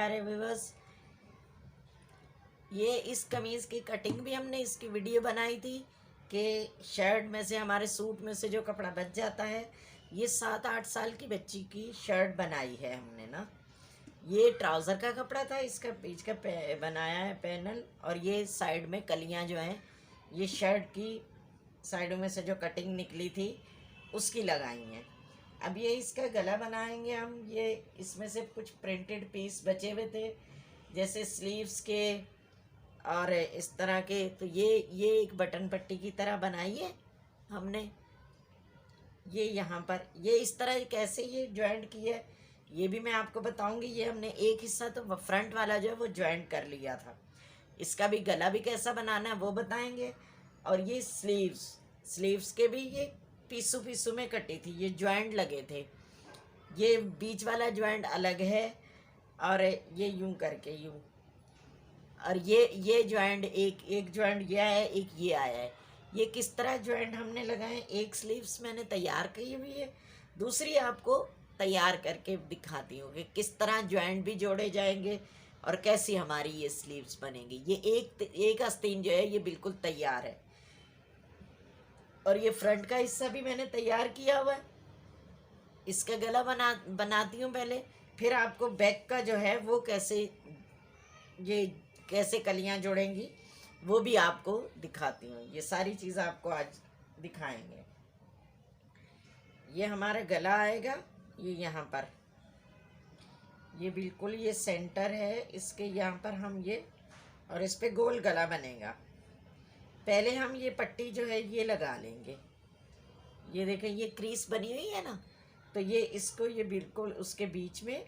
प्यारे व्यूअर्स, ये इस कमीज़ की कटिंग भी हमने इसकी वीडियो बनाई थी कि शर्ट में से, हमारे सूट में से जो कपड़ा बच जाता है, ये 7-8 साल की बच्ची की शर्ट बनाई है हमने ना। ये ट्राउज़र का कपड़ा था, इसका बीच का बनाया है पैनल, और ये साइड में कलियां जो हैं ये शर्ट की साइडों में से जो कटिंग निकली थी उसकी लगाई हैं। अब ये इसका गला बनाएंगे हम। ये इसमें से कुछ प्रिंटेड पीस बचे हुए थे, जैसे स्लीव्स के और इस तरह के, तो ये एक बटन पट्टी की तरह बनाई है हमने। ये यहाँ पर ये इस तरह कैसे ये जॉइंट की है ये भी मैं आपको बताऊंगी। ये हमने एक हिस्सा तो फ्रंट वाला जो है वो जॉइंट कर लिया था, इसका भी गला भी कैसा बनाना है वो बताएंगे। और ये स्लीव्स के भी ये पीसू में कटी थी, ये जॉइंट लगे थे। ये बीच वाला जॉइंट अलग है और ये यूं करके यूं, और ये जॉइंट एक जॉइंट यह है, एक ये आया है। ये किस तरह जॉइंट हमने लगाए, एक स्लीव्स मैंने तैयार की हुई है, दूसरी आपको तैयार करके दिखाती हूँ कि किस तरह जॉइंट भी जोड़े जाएंगे और कैसी हमारी ये स्लीव्स बनेंगी। ये एक आस्तीन जो है ये बिल्कुल तैयार है, और ये फ्रंट का हिस्सा भी मैंने तैयार किया हुआ है। इसका गला बनाती हूँ पहले, फिर आपको बैक का जो है वो कैसे कलियां जोड़ेंगी वो भी आपको दिखाती हूँ। ये सारी चीज़ आपको आज दिखाएंगे। ये हमारा गला आएगा, ये यहाँ पर, ये बिल्कुल ये सेंटर है इसके, यहाँ पर हम ये, और इस पे गोल गला बनेगा। पहले हम ये पट्टी जो है ये लगा लेंगे। ये देखें, ये क्रीज बनी हुई है ना, तो ये इसको ये बिल्कुल उसके बीच में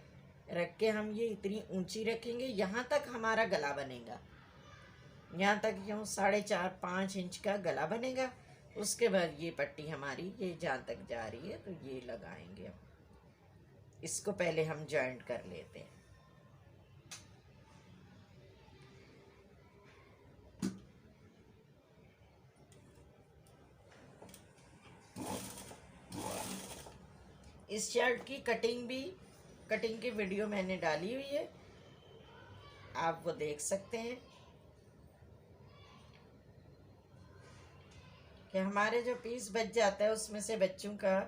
रख के हम ये इतनी ऊंची रखेंगे, यहाँ तक हमारा गला बनेगा। यहाँ तक यूँ 4.5-5 इंच का गला बनेगा। उसके बाद ये पट्टी हमारी ये जहाँ तक जा रही है तो ये लगाएंगे। इसको पहले हम जॉइंट कर लेते हैं। इस शर्ट की कटिंग की वीडियो मैंने डाली हुई है, आप वो देख सकते हैं कि हमारे जो पीस बच जाता है उसमें से बच्चों का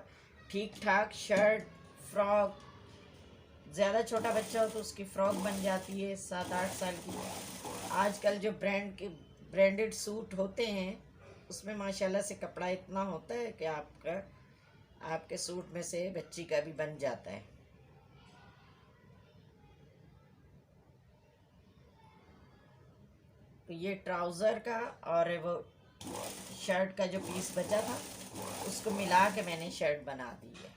ठीक ठाक शर्ट, फ्रॉक, ज़्यादा छोटा बच्चा हो तो उसकी फ़्रॉक बन जाती है 7-8 साल की। आजकल जो ब्रांडेड सूट होते हैं उसमें माशाल्लाह से कपड़ा इतना होता है कि आपके सूट में से बच्ची का भी बन जाता है। तो ये ट्राउज़र का और वो शर्ट का जो पीस बचा था उसको मिला के मैंने शर्ट बना दी है।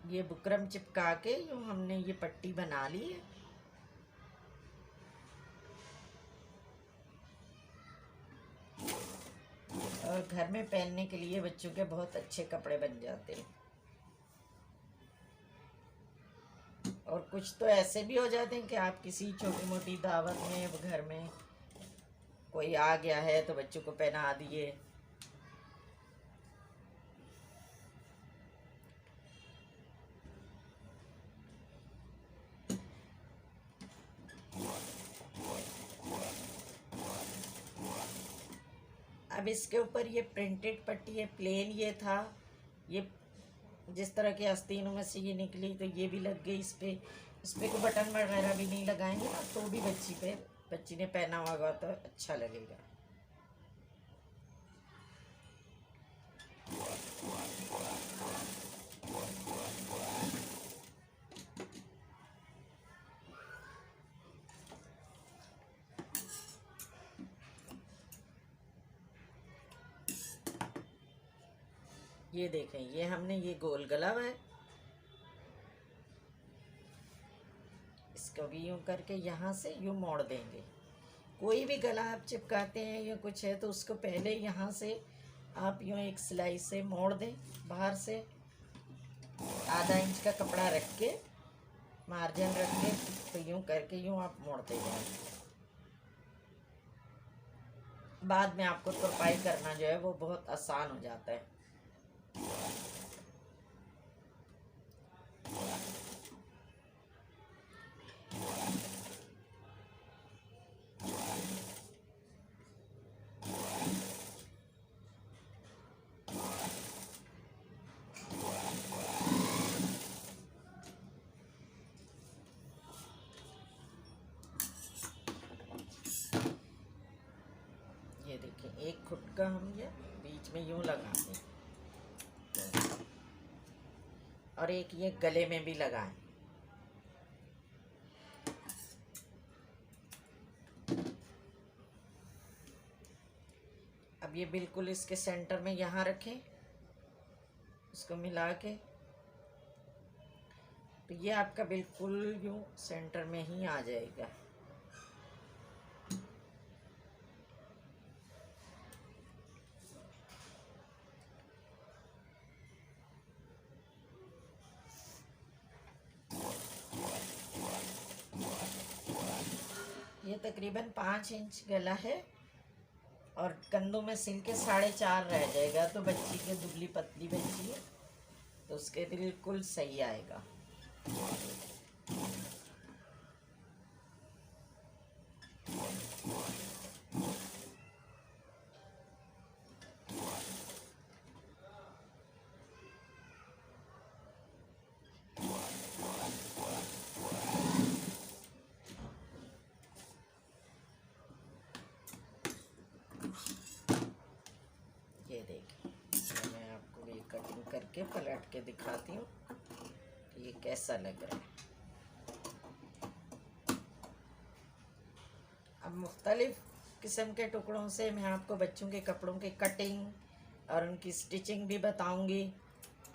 ये बुकरम चिपका के यूँ हमने ये पट्टी बना ली है। और घर में पहनने के लिए बच्चों के बहुत अच्छे कपड़े बन जाते हैं। और कुछ तो ऐसे भी हो जाते हैं कि आप किसी छोटी मोटी दावत में, घर में कोई आ गया है तो बच्चों को पहना दिए। अब इसके ऊपर ये प्रिंटेड पट्टी है, प्लेन ये था, ये जिस तरह के आस्तीनों में से ये निकली तो ये भी लग गई। इस पे कोई बटन वगैरह भी नहीं लगाएंगे ना तो भी बच्ची ने पहना होगा तो अच्छा लगेगा। ये देखें, ये हमने ये गोल गला हुआ है, इसको भी यूं करके यहाँ से यूं मोड़ देंगे। कोई भी गला आप चिपकाते हैं या कुछ है तो उसको पहले यहाँ से आप यूं एक सिलाई से मोड़ दें, बाहर से आधा इंच का कपड़ा रख के, मार्जिन रख के, तो यूं करके यूं आप मोड़ते जाएं। बाद में आपको तुरपाई करना जो है वो बहुत आसान हो जाता है। ये देखिए, एक खुद का हम ये बीच में यूं लगाते हैं और एक ये गले में भी लगाएं। अब ये बिल्कुल इसके सेंटर में यहाँ रखें, इसको मिला के, तो ये आपका बिल्कुल यूं सेंटर में ही आ जाएगा। ये तकरीबन 5 इंच गला है और कंधों में सिल के 4.5 रह जाएगा, तो बच्ची के दुबली पतली बच्ची है तो उसके बिल्कुल सही आएगा। ये देखिए, मैं आपको ये कटिंग करके पलट के दिखाती हूँ कि ये कैसा लग रहा है। अब मुख्तलिफ किस्म के टुकड़ों से मैं आपको बच्चों के कपड़ों की कटिंग और उनकी स्टिचिंग भी बताऊंगी।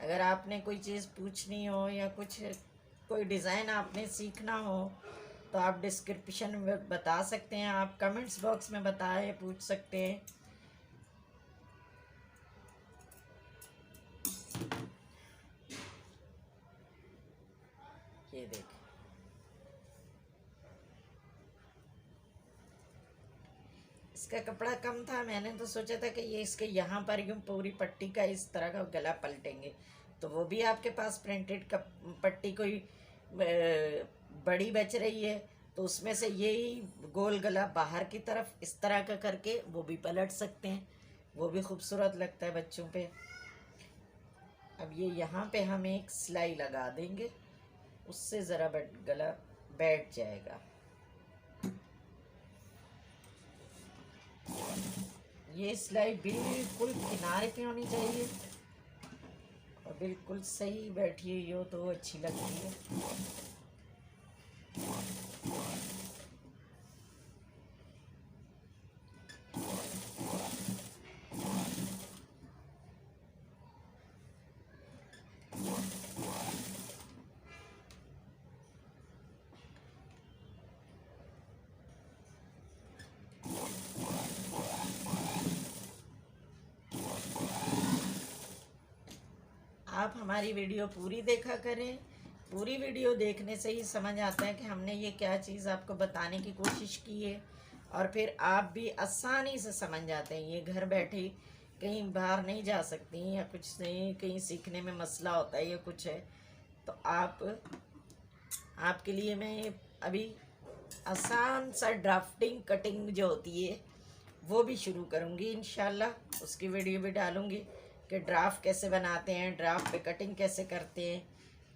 अगर आपने कोई चीज़ पूछनी हो या कुछ कोई डिज़ाइन आपने सीखना हो तो आप डिस्क्रिप्शन में बता सकते हैं, आप कमेंट्स बॉक्स में बताए पूछ सकते हैं। ये देखिए, इसका कपड़ा कम था, मैंने तो सोचा था कि ये इसके यहाँ पर यूँ पूरी पट्टी का इस तरह का गला पलटेंगे, तो वो भी आपके पास प्रिंटेड पट्टी कोई बड़ी बच रही है तो उसमें से यही गोल गला बाहर की तरफ इस तरह का करके वो भी पलट सकते हैं, वो भी खूबसूरत लगता है बच्चों पे। अब ये यहाँ पे हम एक सिलाई लगा देंगे, उससे ज़रा गला बैठ जाएगा। ये सिलाई बिल्कुल किनारे पे होनी चाहिए और बिल्कुल सही बैठी हुई हो तो अच्छी लगती है। आप हमारी वीडियो पूरी देखा करें, पूरी वीडियो देखने से ही समझ आता है कि हमने ये क्या चीज़ आपको बताने की कोशिश की है और फिर आप भी आसानी से समझ जाते हैं। ये घर बैठे कहीं बाहर नहीं जा सकती या कुछ नहीं, कहीं सीखने में मसला होता है या कुछ है तो आपके लिए मैं अभी आसान सा ड्राफ्टिंग कटिंग जो होती है वो भी शुरू करूँगी इंशाल्लाह। उसकी वीडियो भी डालूँगी कि ड्राफ्ट कैसे बनाते हैं, ड्राफ्ट पे कटिंग कैसे करते हैं,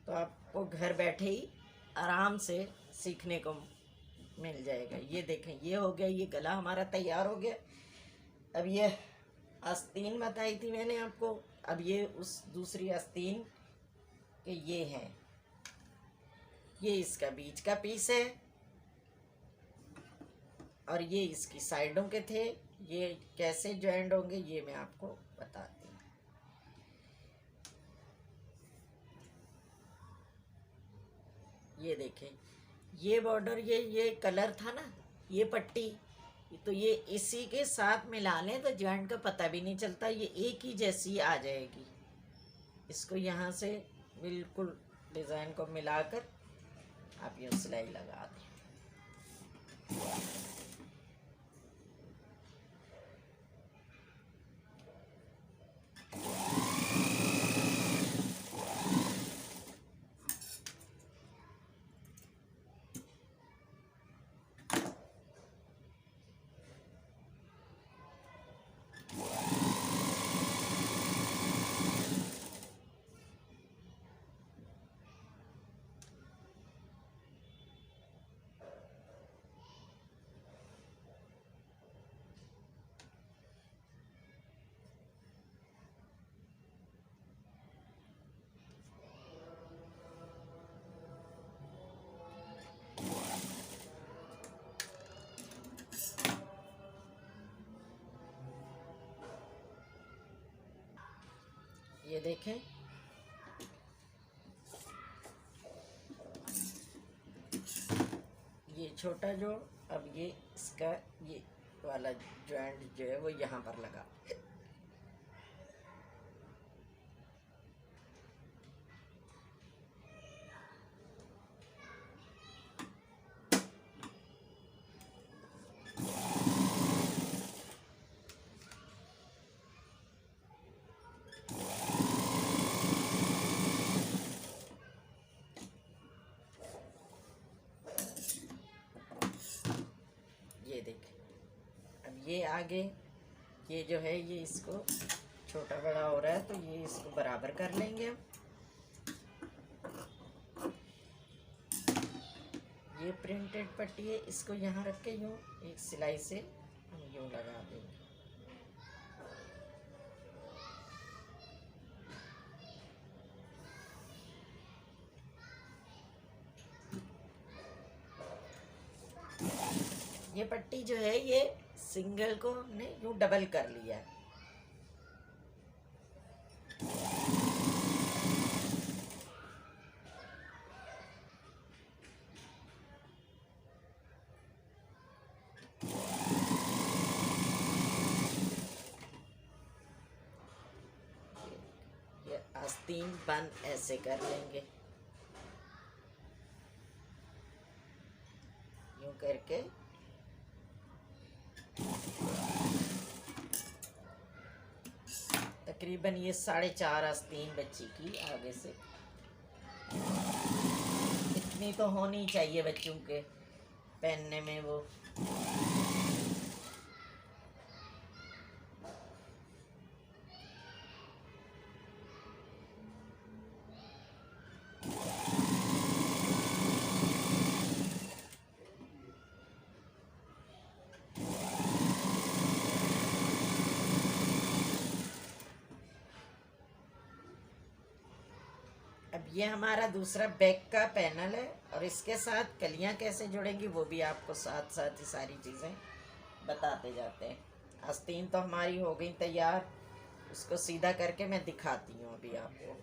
तो आपको घर बैठे ही आराम से सीखने को मिल जाएगा। ये देखें, ये हो गया, ये गला हमारा तैयार हो गया। अब ये आस्तीन बताई थी मैंने आपको, अब ये उस दूसरी आस्तीन के ये है, ये इसका बीच का पीस है और ये इसकी साइडों के थे। ये कैसे जॉइंट होंगे ये मैं आपको बताती हूँ। ये देखें, ये बॉर्डर, ये कलर था ना, ये पट्टी, तो ये इसी के साथ मिला लें तो जॉइंट का पता भी नहीं चलता, ये एक ही जैसी आ जाएगी। इसको यहाँ से बिल्कुल डिज़ाइन को मिलाकर आप ये सिलाई लगा दें। ये देखें, ये छोटा जोड़, अब ये इसका ये वाला जॉइंट जो है वो यहाँ पर लगा। ये देखें, अब ये आगे ये जो है ये इसको छोटा बड़ा हो रहा है तो ये इसको बराबर कर लेंगे हम। ये प्रिंटेड पट्टी है, इसको यहाँ रख के यूँ एक सिलाई से हम यूँ लगा देंगे। ये पट्टी जो है ये सिंगल को हमने यूँ डबल कर लिया है। ये आस्तीन बंद ऐसे कर लेंगे, यूँ करके तकरीबन ये 4.5 आस्तीन बच्ची की आगे से, इतनी तो होनी चाहिए बच्चों के पहनने में वो। अब ये हमारा दूसरा बैक का पैनल है और इसके साथ कलियां कैसे जुड़ेंगी वो भी आपको साथ साथ ही सारी चीज़ें बताते जाते हैं। आस्तीन तो हमारी हो गई तैयार, उसको सीधा करके मैं दिखाती हूँ अभी आपको।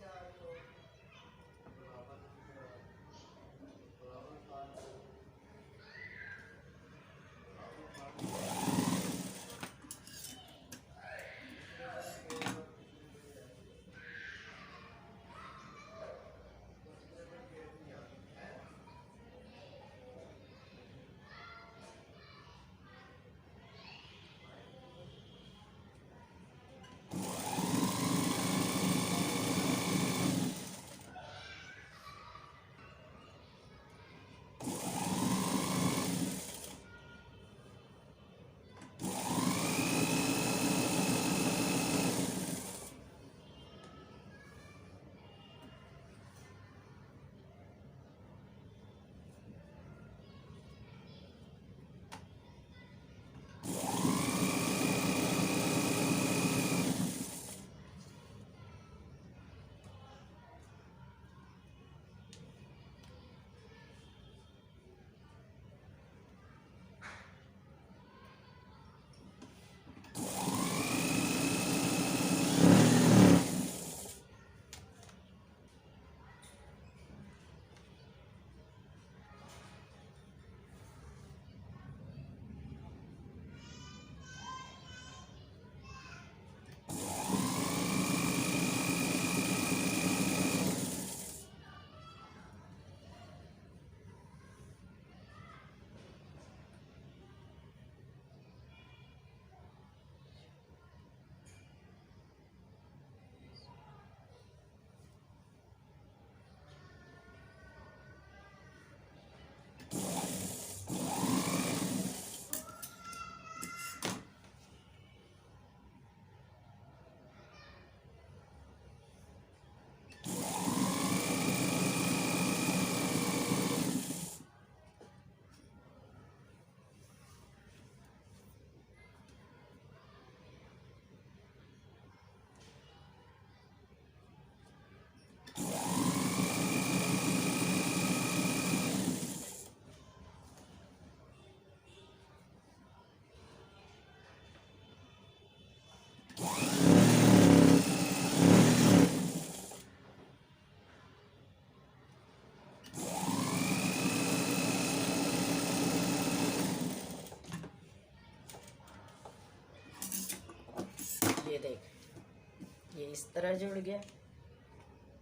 इस तरह जुड़ गया।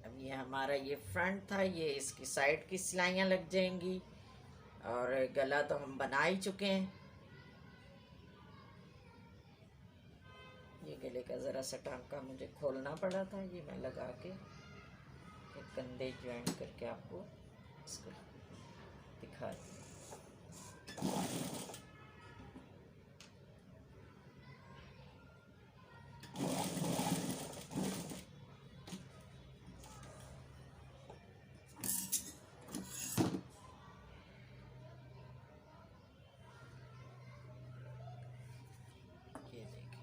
अब ये हमारा ये फ्रंट था, ये इसकी साइड की सिलाइयाँ लग जाएंगी। और गला तो हम बना ही चुके हैं। ये गले का ज़रा सा टांका मुझे खोलना पड़ा था, ये मैं लगा के फिर कंधे ज्वाइन करके आपको इसको दिखा दूँ। ये देखिए,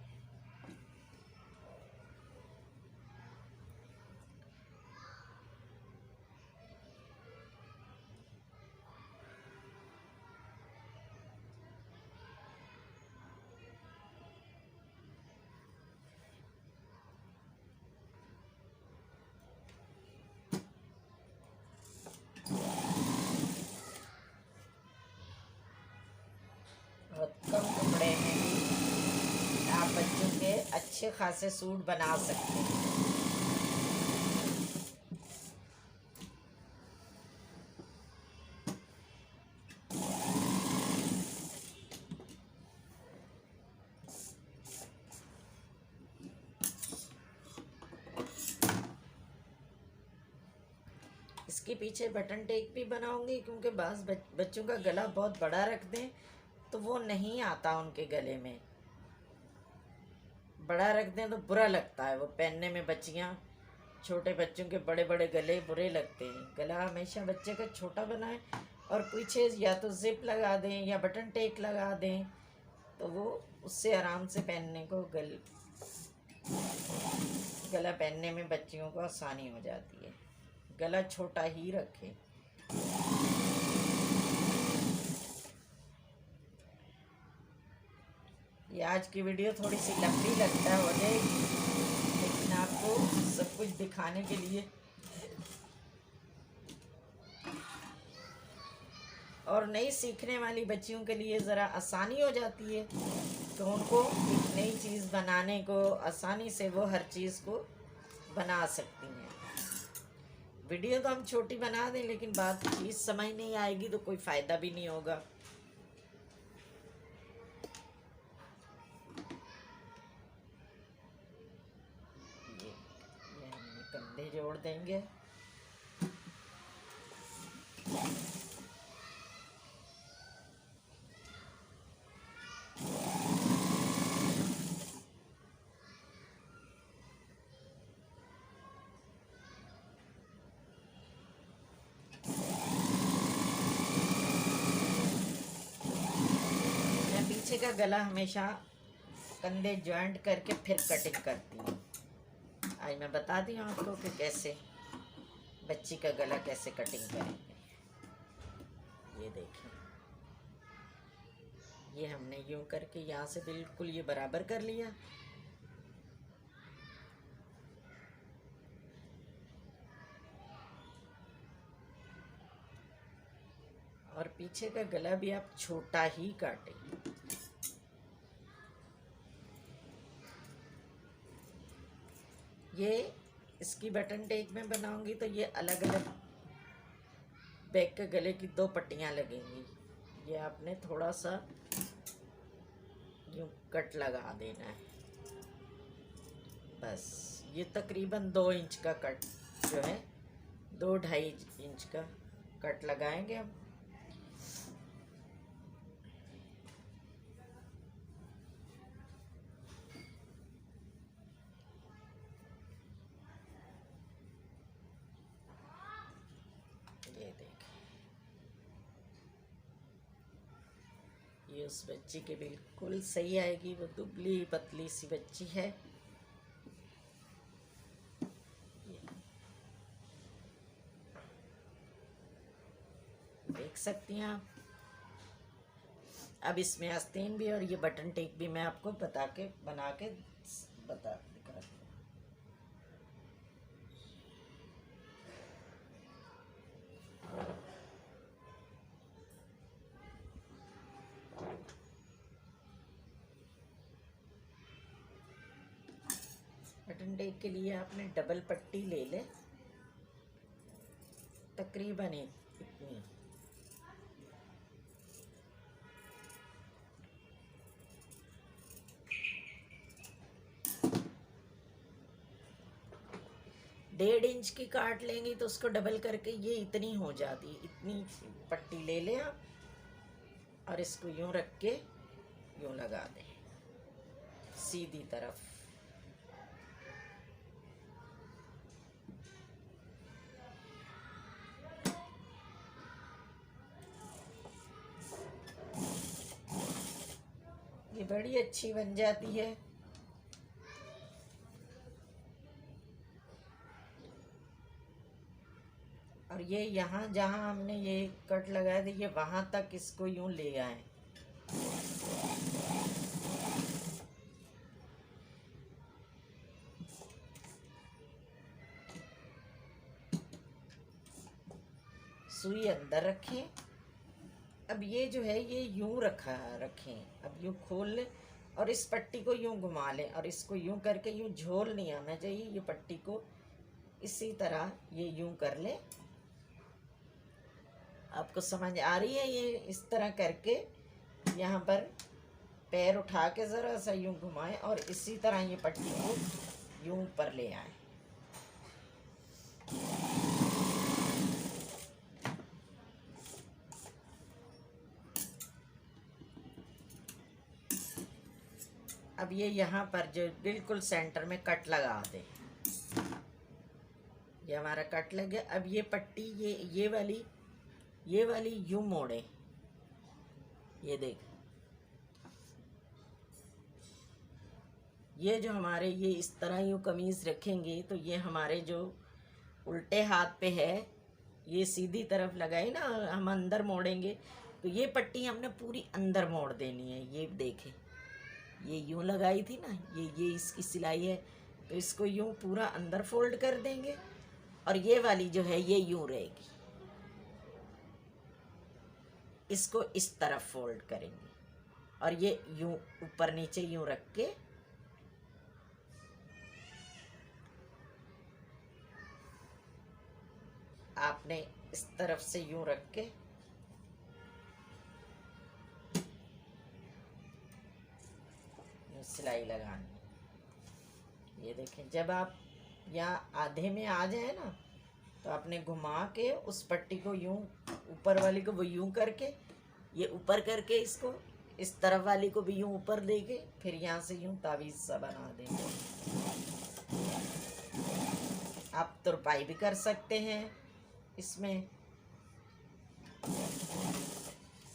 बहुत कम कपड़े में भी आप बच्चों के अच्छे खासे सूट बना सकते हैं। इसके पीछे बटन टेक भी बनाऊंगी, क्योंकि बाज़ बच्चों का गला बहुत बड़ा रख दें तो वो नहीं आता उनके गले में। बड़ा रख दें तो बुरा लगता है वो पहनने में। बच्चियाँ, छोटे बच्चों के बड़े बड़े गले बुरे लगते हैं। गला हमेशा बच्चे का छोटा बनाएं और पीछे या तो जिप लगा दें या बटन टेक लगा दें, तो वो उससे आराम से पहनने को गला पहनने में बच्चियों को आसानी हो जाती है। गला छोटा ही रखें। ये आज की वीडियो थोड़ी सी लंबी लगता हो जाएगी, लेकिन आपको सब कुछ दिखाने के लिए और नई सीखने वाली बच्चियों के लिए ज़रा आसानी हो जाती है, तो उनको एक नई चीज़ बनाने को आसानी से वो हर चीज़ को बना सकती हैं। वीडियो तो हम छोटी बना दें, लेकिन बात चीज़ समझ नहीं आएगी तो कोई फ़ायदा भी नहीं होगा। ये हम कंधे जोड़ देंगे। पीछे का गला हमेशा कंधे जॉइंट करके फिर कटिंग करती हूँ। आज मैं बताती हूँ आपको कि कैसे बच्ची का गला कैसे कटिंग करेंगे। ये देखिए, ये हमने यूँ करके यहाँ से बिल्कुल ये बराबर कर लिया। और पीछे का गला भी आप छोटा ही काटें। ये इसकी बटन टेक में बनाऊंगी तो ये अलग अलग बैक के गले की 2 पट्टियाँ लगेंगी। ये आपने थोड़ा सा यूँ कट लगा देना है बस। ये तकरीबन 2 इंच का कट जो है, 2-2.5 इंच का कट लगाएंगे हम। ये देखिए, ये उस बच्ची के बिल्कुल सही आएगी। वो दुबली पतली सी बच्ची है। देख सकती हैं आप। अब इसमें आस्तीन भी और ये बटन टेक भी मैं आपको बना के दिखा दूँ। बटन डे के लिए आपने डबल पट्टी ले ले, तकरीबन इतनी। डेढ़ इंच की काट लेंगी तो उसको डबल करके ये इतनी हो जाती, इतनी पट्टी ले लें आप और इसको यूं रख के यूं लगा दें सीधी तरफ। ये बड़ी अच्छी बन जाती है। और ये यहाँ जहाँ हमने ये कट लगाया था, ये वहाँ तक इसको यूं ले आए। सुई अंदर रखें। अब ये जो है ये यूं रखें। अब यूं खोल लें और इस पट्टी को यूं घुमा लें और इसको यूं करके यूं झोल नहीं आना चाहिए। ये पट्टी को इसी तरह ये यूं कर लें। आपको समझ आ रही है? ये इस तरह करके यहाँ पर पैर उठा के ज़रा सा यूं घुमाएं और इसी तरह ये पट्टी को यूं ऊपर ले आए। अब ये यहाँ पर जो बिल्कुल सेंटर में कट लगा दे। ये हमारा कट लग गया। अब ये पट्टी ये वाली यूं मोड़े। ये देख, ये जो हमारे ये इस तरह यूं कमीज़ रखेंगे तो ये हमारे जो उल्टे हाथ पे है ये सीधी तरफ लगाई ना, हम अंदर मोड़ेंगे तो ये पट्टी हमने पूरी अंदर मोड़ देनी है। ये देखें, ये यूं लगाई थी ना, ये इसकी सिलाई है तो इसको यूं पूरा अंदर फोल्ड कर देंगे और ये वाली जो है ये यूं रहेगी। इसको इस तरफ फोल्ड करेंगे और ये यूं ऊपर नीचे यूं रख के आपने इस तरफ से यूं रख के सिलाई लगानी। ये देखें, जब आप यहाँ आधे में आ जाए ना तो आपने घुमा के उस पट्टी को यूं, ऊपर वाली को वो यूं करके, ये ऊपर करके इसको इस तरफ वाली को भी यूं ऊपर देके फिर यहाँ से यूं तावीज़ सा बना देंगे। आप तुरपाई भी कर सकते हैं इसमें।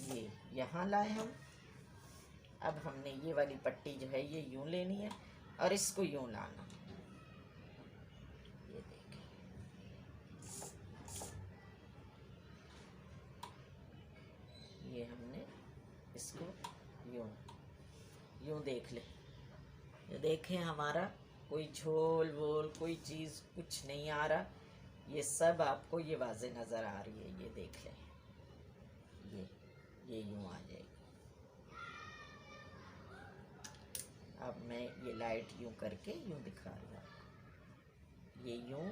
ये यहाँ लाए हम। अब हमने ये वाली पट्टी जो है ये यूं लेनी है और इसको यूं लाना। ये देखें, ये हमने इसको यूं देख ले। ये देखें, हमारा कोई झोल वोल कोई चीज़ कुछ नहीं आ रहा। ये सब आपको ये वाज़े नज़र आ रही है। ये देख लें, ये यूं आ जाएगी। अब मैं ये लाइट यूं करके यूं दिखा रही हूँ। ये यूं,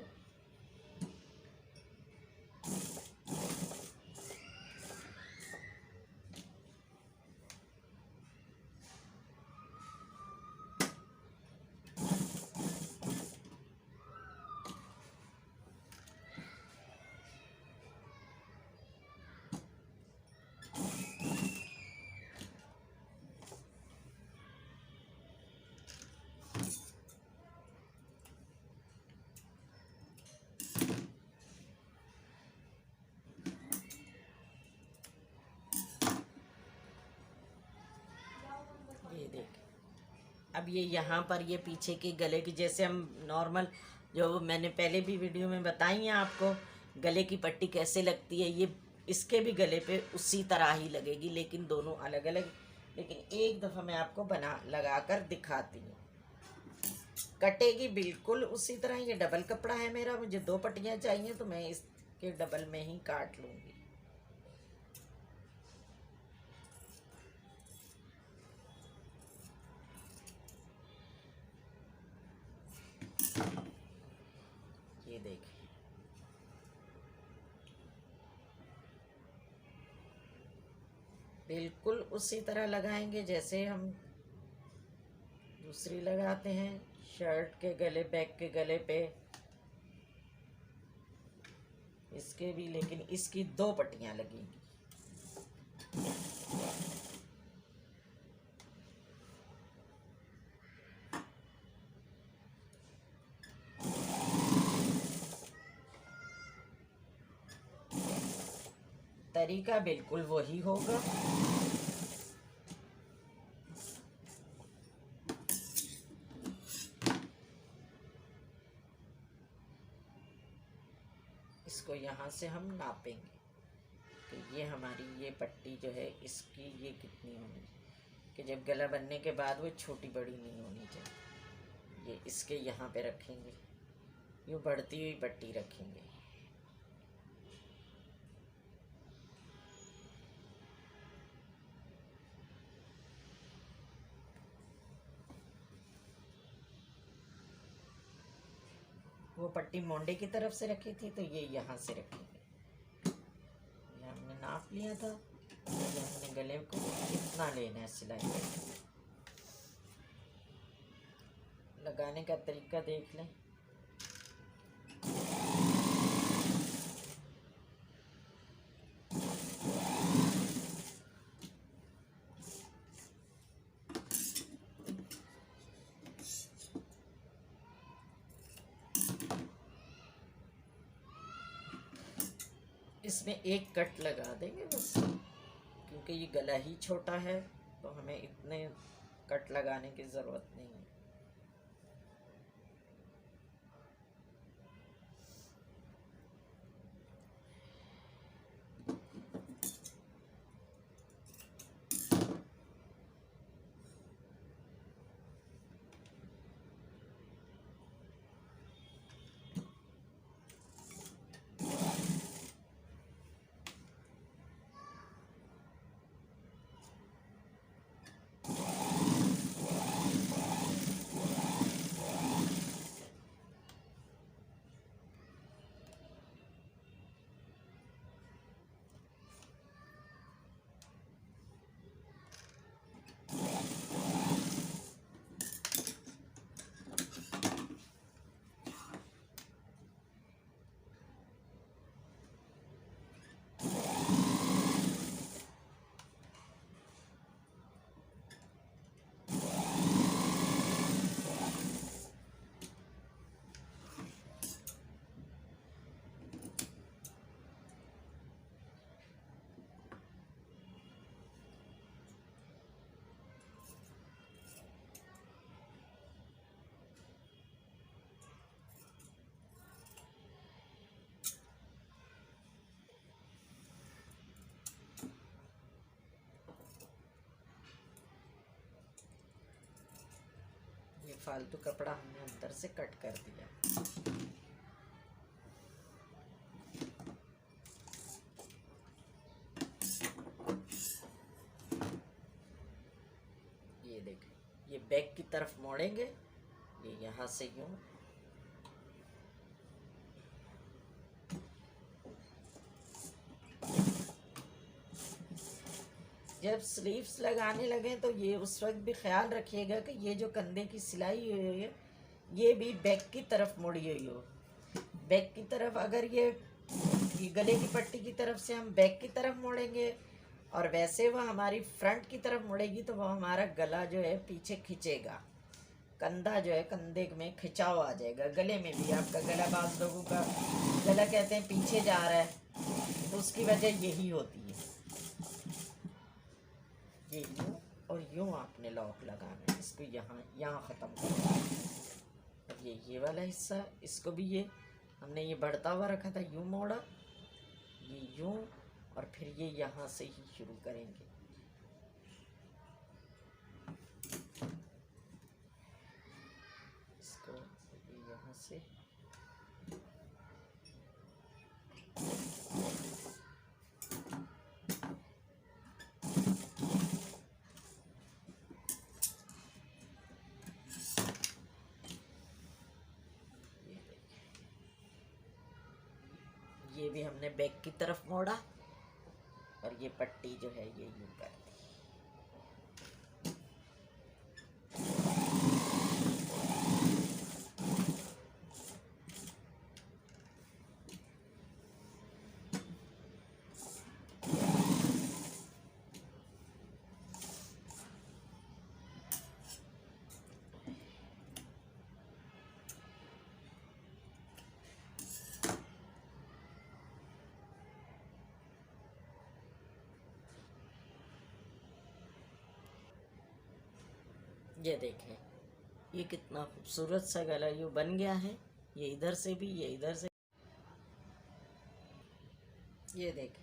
ये देख। अब ये यहाँ पर ये पीछे के गले की, जैसे हम नॉर्मल जो मैंने पहले भी वीडियो में बताई है आपको गले की पट्टी कैसे लगती है, ये इसके भी गले पे उसी तरह ही लगेगी, लेकिन दोनों अलग अलग। लेकिन एक दफ़ा मैं आपको लगा कर दिखाती हूँ। कटेगी बिल्कुल उसी तरह। ये डबल कपड़ा है मेरा, मुझे 2 पट्टियाँ चाहिए तो मैं इसके डबल में ही काट लूँगी। बिल्कुल उसी तरह लगाएंगे जैसे हम दूसरी लगाते हैं शर्ट के गले, बैक के गले पे। इसके भी, लेकिन इसकी 2 पट्टियां लगेंगी। तरीका बिल्कुल वही होगा। इसको यहाँ से हम नापेंगे कि ये हमारी ये पट्टी जो है इसकी ये कितनी होनी, कि जब गला बनने के बाद वो छोटी बड़ी नहीं होनी चाहिए। ये इसके यहाँ पे रखेंगे, यूँ बढ़ती हुई पट्टी रखेंगे। वो पट्टी मोंडे की तरफ से रखी थी तो ये यहाँ से रखेंगे। ये हमने नाप लिया था। ये हमने गले को कितना लेना है सिलाई लगाने का तरीका देख लें। इसमें एक कट लगा देंगे बस, क्योंकि ये गला ही छोटा है तो हमें इतने कट लगाने की ज़रूरत नहीं है। ये फालतू कपड़ा हमने अंदर से कट कर दिया। ये देखें, ये बैक की तरफ मोड़ेंगे, ये यहाँ से यूं, जब स्लीव्स लगाने लगे तो ये उस वक्त भी ख्याल रखिएगा कि ये जो कंधे की सिलाई हुई है ये भी बैक की तरफ मुड़ी हुई हो। बैक की तरफ, अगर ये गले की पट्टी की तरफ से हम बैक की तरफ मोड़ेंगे और वैसे वह हमारी फ्रंट की तरफ मुड़ेगी तो वह हमारा गला जो है पीछे खिंचेगा, कंधा जो है कंधे में खिंचाव आ जाएगा। गले में भी आपका गला, बाज़ लोगों का गला कहते हैं पीछे जा रहा है, तो उसकी वजह यही होती है। ये यूँ और यूँ आपने लॉक लगाना है, इसको यहाँ ख़त्म करना है। अब ये वाला हिस्सा, इसको भी ये हमने ये बढ़ता हुआ रखा था, यूँ मोड़ा, ये यूँ, और फिर ये यहाँ से ही शुरू करेंगे। इसको यहाँ से ये भी हमने बैक की तरफ मोड़ा और ये पट्टी जो है ये यूँ कर दी। ये देखें, ये कितना खूबसूरत सा गला यूँ बन गया है। ये इधर से भी, ये इधर से। ये देखें,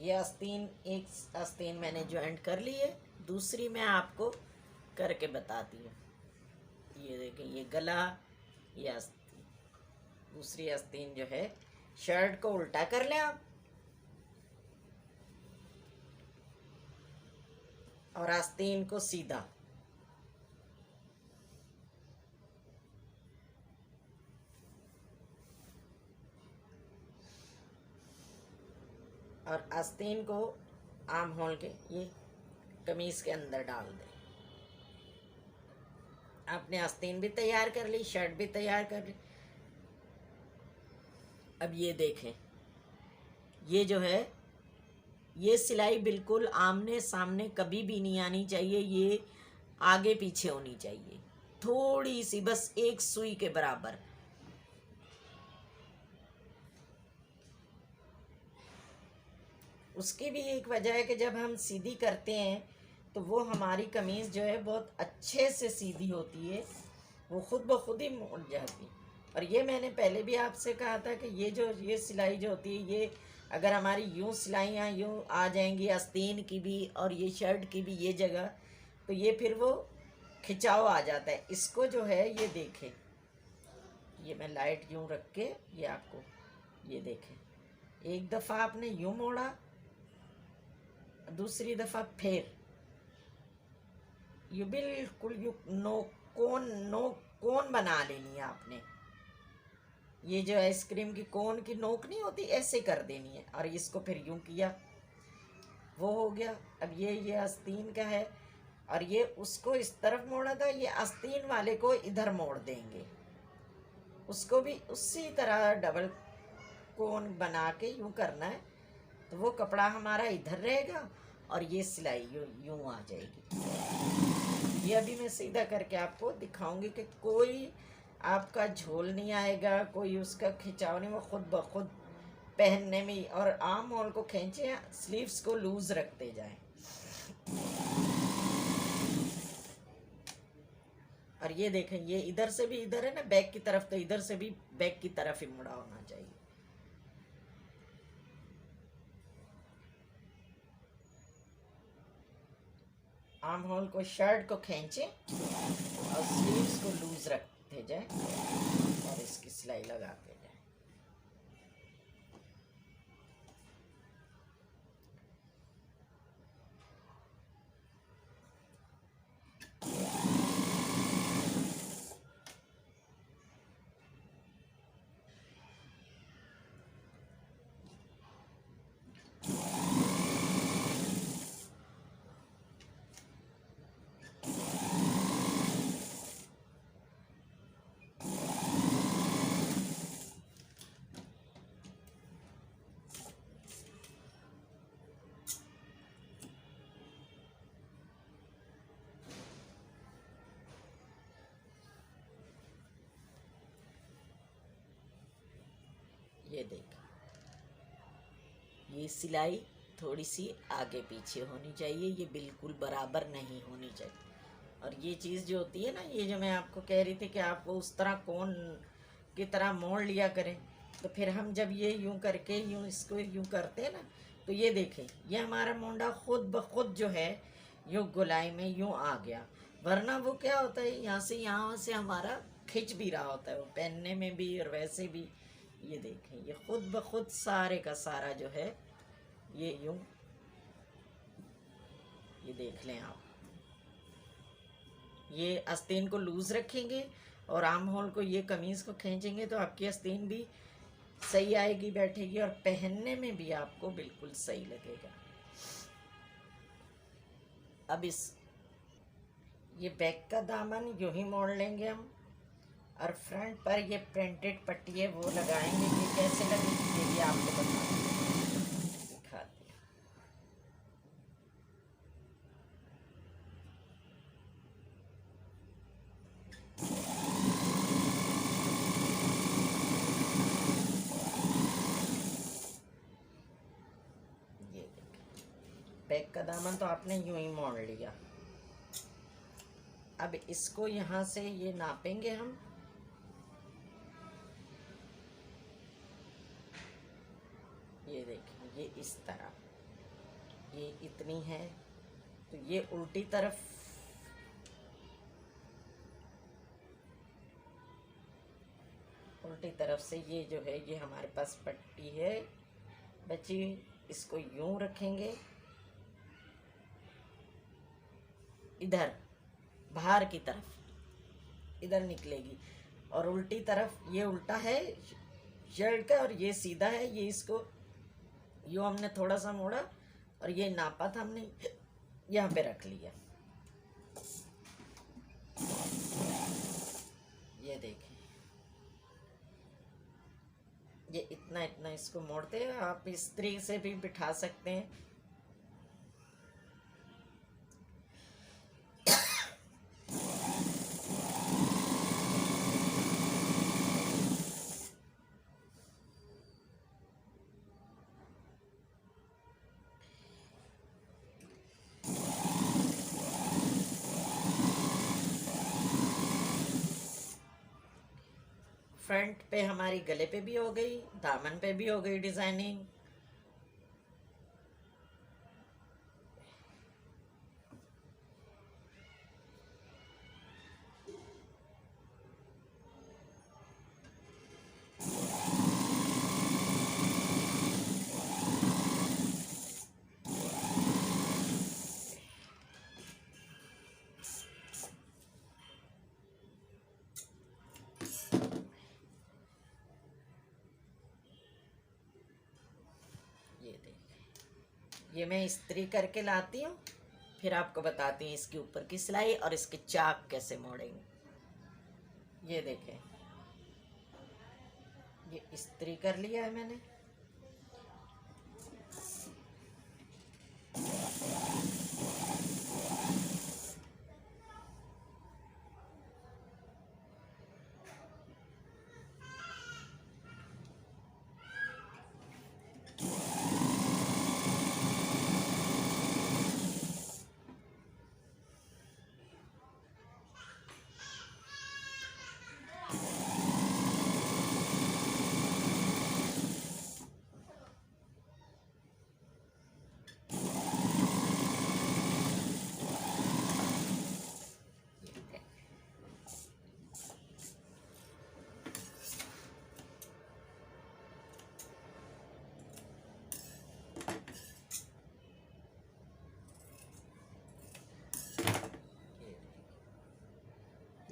ये आस्तीन, एक आस्तीन मैंने ज्वाइंट कर ली है, दूसरी मैं आपको करके बताती हूँ। ये देखें, ये गला, ये आस्तीन, दूसरी आस्तीन जो है। शर्ट को उल्टा कर लें आप, और आस्तीन को सीधा। और आस्तीन को आर्म होल के ये कमीज के अंदर डाल दें। आपने आस्तीन भी तैयार कर ली, शर्ट भी तैयार कर ली। अब ये देखें, ये जो है, ये सिलाई बिल्कुल आमने सामने कभी भी नहीं आनी चाहिए, ये आगे पीछे होनी चाहिए, थोड़ी सी, बस एक सुई के बराबर। उसकी भी एक वजह है कि जब हम सीधी करते हैं तो वो हमारी कमीज़ जो है बहुत अच्छे से सीधी होती है, वो खुद ब खुद ही मुड़ जाती है। और ये मैंने पहले भी आपसे कहा था कि ये सिलाई जो होती है, ये अगर हमारी यूँ सिलाइयाँ यूँ आ जाएंगी, आस्तीन की भी और ये शर्ट की भी ये जगह, तो ये फिर वो खिंचाव आ जाता है। इसको जो है, ये देखें, ये मैं लाइट यूँ रख के ये आपको, ये देखें, एक दफ़ा आपने यूँ मोड़ा, दूसरी दफ़ा फिर ये बिल्कुल यू नो कोन बना लेनी है आपने। ये जो आइसक्रीम की कोन की नोक नहीं होती, ऐसे कर देनी है। और इसको फिर यूं किया, वो हो गया। अब ये आस्तीन का है, और ये उसको इस तरफ मोड़ा था, ये आस्तीन वाले को इधर मोड़ देंगे, उसको भी उसी तरह डबल कोन बना के यूं करना है। तो वो कपड़ा हमारा इधर रहेगा और ये सिलाई यूं आ जाएगी। ये अभी मैं सीधा करके आपको दिखाऊंगी कि कोई आपका झोल नहीं आएगा, कोई उसका खिंचाव नहीं, वो खुद ब खुद पहनने में। और आर्म होल को खींचे, स्लीव्स को लूज रखते जाएं। और ये देखें, ये इधर से भी इधर है ना, बैक की तरफ, तो इधर से भी बैक की तरफ ही मुड़ा होना चाहिए। आर्म होल को, शर्ट को खींचे और स्लीव्स को लूज रखते जाए और इसकी सिलाई लगाते जाए। ये देख, ये सिलाई थोड़ी सी आगे पीछे होनी चाहिए, ये बिल्कुल बराबर नहीं होनी चाहिए। और ये चीज़ जो होती है ना, ये जो मैं आपको कह रही थी कि आपको उस तरह कोन की तरह मोड़ लिया करें, तो फिर हम जब ये यूं करके यूं इसको यूं करते हैं ना, तो ये देखें, ये हमारा मोंडा खुद ब खुद जो है यूं गोलाई में यूं आ गया। वरना वो क्या होता है, यहाँ से हमारा खिंच भी रहा होता है, वो पहनने में भी और वैसे भी। ये देखें, ये खुद ब खुद सारे का सारा जो है ये यूं, ये देख लें आप। ये आस्तीन को लूज रखेंगे और आर्म होल को, ये कमीज़ को खींचेंगे तो आपकी आस्तीन भी सही आएगी, बैठेगी, और पहनने में भी आपको बिल्कुल सही लगेगा। अब इस ये बैक का दामन यूं ही मोड़ लेंगे हम, और फ्रंट पर ये प्रिंटेड पट्टी है वो लगाएंगे। ये कैसे लगेगी ये भी आपको दिखाती हूँ। ये देखिए, बैक का दामन तो आपने यूं ही मोड़ लिया। अब इसको यहाँ से ये नापेंगे हम। ये देखिए, ये इस तरह, ये इतनी है, तो ये उल्टी तरफ से ये जो है ये हमारे पास पट्टी है बची, इसको यूं रखेंगे, इधर बाहर की तरफ इधर निकलेगी, और उल्टी तरफ ये उल्टा है शर्ट का और ये सीधा है। ये इसको यूँ हमने थोड़ा सा मोड़ा और ये नापा था हमने, यहाँ पे रख लिया। ये देखिए, ये इतना इतना इसको मोड़ते हैं। आप इस्त्री से भी बिठा सकते हैं। फ्रंट पे हमारी गले पे भी हो गई, दामन पे भी हो गई डिजाइनिंग। ये मैं इस्त्री करके लाती हूँ, फिर आपको बताती हूँ इसके ऊपर की सिलाई और इसके चाक कैसे मोड़ेंगे। ये देखें, ये इस्त्री कर लिया है मैंने।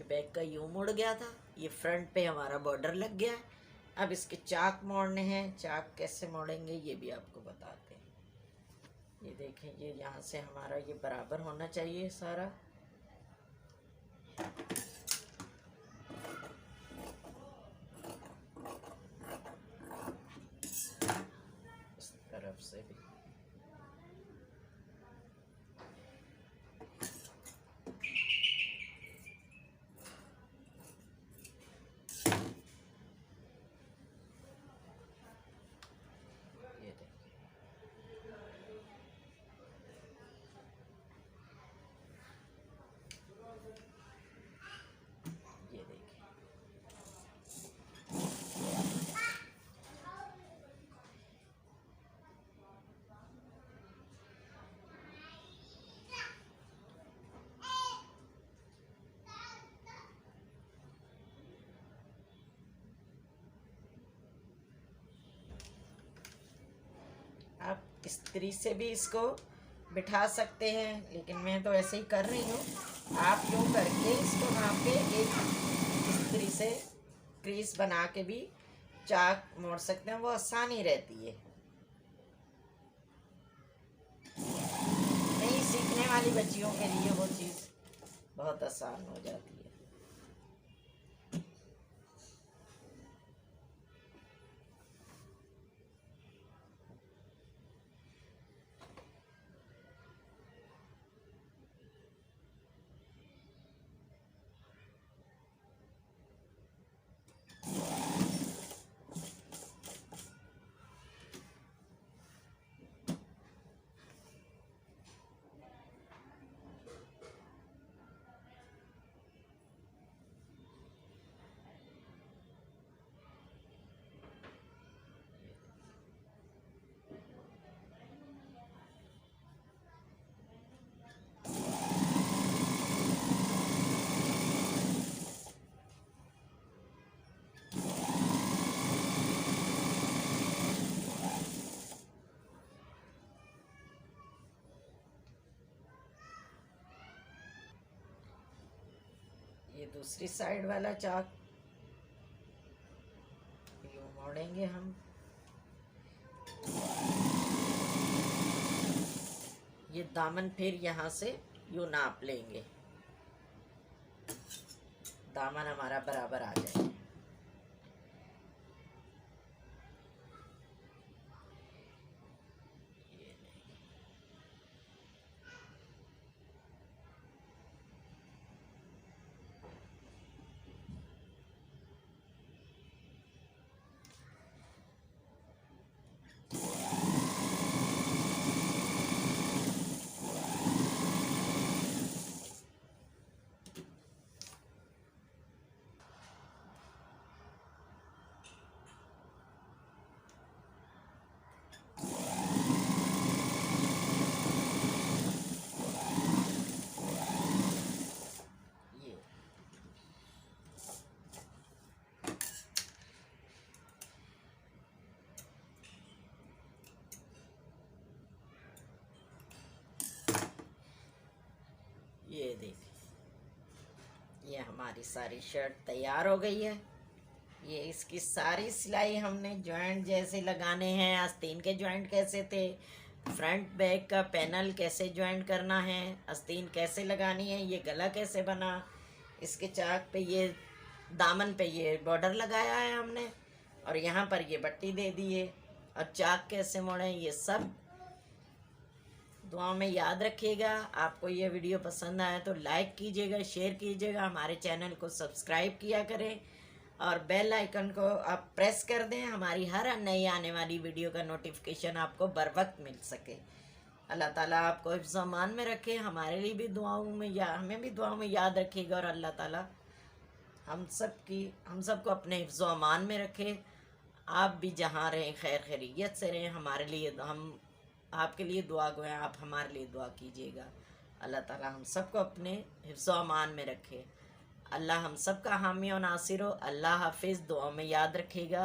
बैक का यूं मुड़ गया था, ये फ्रंट पे हमारा बॉर्डर लग गया है। अब इसके चाक मोड़ने हैं, चाक कैसे मोड़ेंगे ये भी आपको बताते हैं। ये देखें, ये यहाँ से हमारा ये बराबर होना चाहिए सारा। इस तरफ से भी आप इस्त्री से भी इसको बिठा सकते हैं, लेकिन मैं तो ऐसे ही कर रही हूँ। आप यूँ करके इसको वहाँ पे एक इस्त्री से क्रीज बना के भी चाक मोड़ सकते हैं, वो आसानी रहती है। वाली बच्चियों के लिए वो चीज़ बहुत आसान हो जाती है। ये दूसरी साइड वाला चाक यूं मोड़ेंगे हम। ये दामन फिर यहाँ से यूं नाप लेंगे, दामन हमारा बराबर आ जाए। ये देखिए, ये हमारी सारी शर्ट तैयार हो गई है। ये इसकी सारी सिलाई हमने जॉइंट जैसे लगाने हैं, आस्तीन के जॉइंट कैसे थे, फ्रंट बैक का पैनल कैसे जॉइंट करना है, आस्तीन कैसे लगानी है, ये गला कैसे बना, इसके चाक पे ये दामन पे ये बॉर्डर लगाया है हमने, और यहाँ पर ये पट्टी दे दी है, और चाक कैसे मोड़े, ये सब दुआ में याद रखिएगा। आपको ये वीडियो पसंद आया तो लाइक कीजिएगा, शेयर कीजिएगा, हमारे चैनल को सब्सक्राइब किया करें और बेल आइकन को आप प्रेस कर दें, हमारी हर नई आने वाली वीडियो का नोटिफिकेशन आपको बर वक्त मिल सके। अल्लाह ताला आपको हिफ्ज़ अमान में रखे, हमारे लिए भी दुआओं में या हमें भी दुआओं में याद रखिएगा, और अल्लाह ताला हम सबको अपने हिफ्ज़ अमान में रखे। आप भी जहाँ रहें खैर खैरियत से रहें। हमारे लिए हम आपके लिए दुआ गो हैं, आप हमारे लिए दुआ कीजिएगा। अल्लाह ताला हम सबको अपने हिफ्ज़ अमान में रखे। अल्लाह हम सब का हामी और नासिर हो। अल्लाह हाफिज़। दुआ में याद रखिएगा।